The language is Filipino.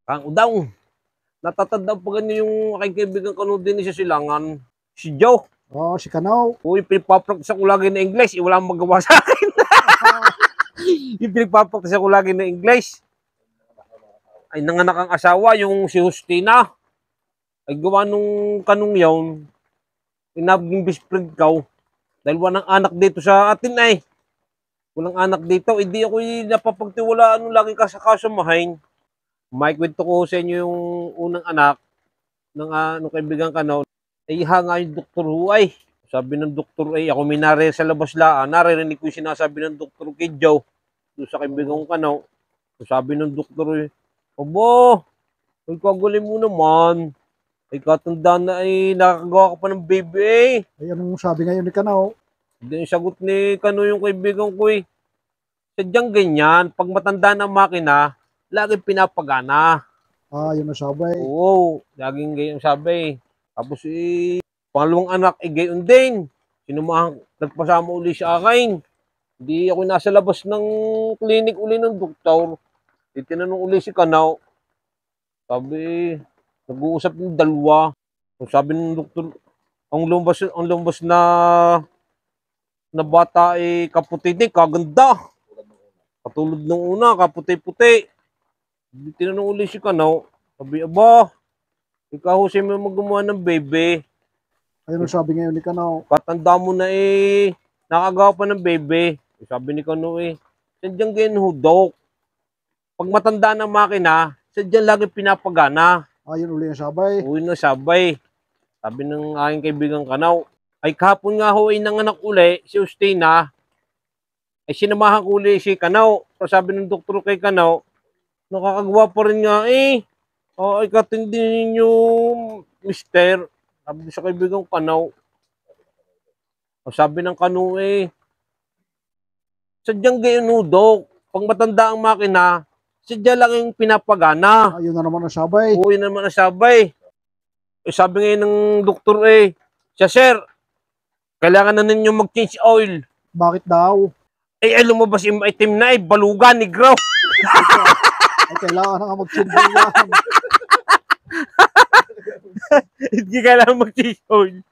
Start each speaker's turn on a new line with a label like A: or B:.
A: Kang udang. Natatandaan pa ganyan yung aking kaibigan kanu din sa silangan. Si Joe.
B: Oh, si Kanaw.
A: Uy, pinagpapraktis ako lagi ng English. Wala akong magawa sa akin. Yung pinagpapraktis ako lagi ng English. Ay nanganak ang asawa, yung si Justina. Ay gawa nung kanong yawn. Inabing best friend ko. Dahil walang anak dito sa atin ay. Walang anak dito. Hindi ako napapagtiwalaan nung lagi kasamahain. May kwento ko sa inyo yung unang anak ng nung kaibigan ka no. Ay hanga yung doktor Huay. Sabi ng doktor ay ako minare sa labas laan. Naririnig ko yung sinasabi ng doktor kay Joe. Doon sa kaibigan ko kanaw. Sabi ng doktor ay, abo, ay kagaling mo naman. Ay katandaan na ay nakakagawa ka pa ng baby eh.
B: Ay, anong sabi ngayon ni Kanaw?
A: Hindi yung sagot ni Kano yung kaibigan ko eh. Sadyang ganyan, pag matanda ng makina, laging pinapagana.
B: Ah, yun ang sabi.
A: Oo, laging ganyan sabi. Tapos pangalawang anak, gayon din. Sinumahan, nagpasama uli sa akin. Hindi ako nasa labas ng clinic uli ng doktor. Tinanong uli si Kanaw. Sabi, nag-uusap ng dalawa. Sabi ng doktor, ang lumbas na bata ay kaputi din, kaganda. Katulad nung una, kaputi-puti. Tinanong uli si Kanaw. Sabi, aba, ikaw kasi mo magawa ng bebe.
B: Ayun ang sabi ngayon ni Kanaw.
A: Patanda mo na nakagawa pa ng bebe. Sabi ni Kanaw sadyang ganyan hudok. Pag matanda ng makina, sadyang lagi pinapagana.
B: Ayun uli ang sabay.
A: Uwi na sabay. Sabi ng aking kaibigan Kanaw. Ay kahapon nga ho ay nanganak uli si Justina. Ay sinamahan ko uli si Kanaw. So sabi ng doktor kay Kanaw, nakakagawa pa rin nga ay katindi ninyo, mister. Sabi sa kaibigan Kanaw. Sabi ng Kanaw sadyang gayon hudok. Pag matanda ang makina, sadya lang yung pinapagana.
B: Ayun na naman ang sabay.
A: Uwi na naman ang sabay. Sabi ngayon ng doktor siya sir, kailangan na ninyo mag-change oil.
B: Bakit daw?
A: Lumabas yung itim na balugan, negro.
B: Ay, kailangan na nga magsindihan.
A: Hindi kailangan mag-change oil.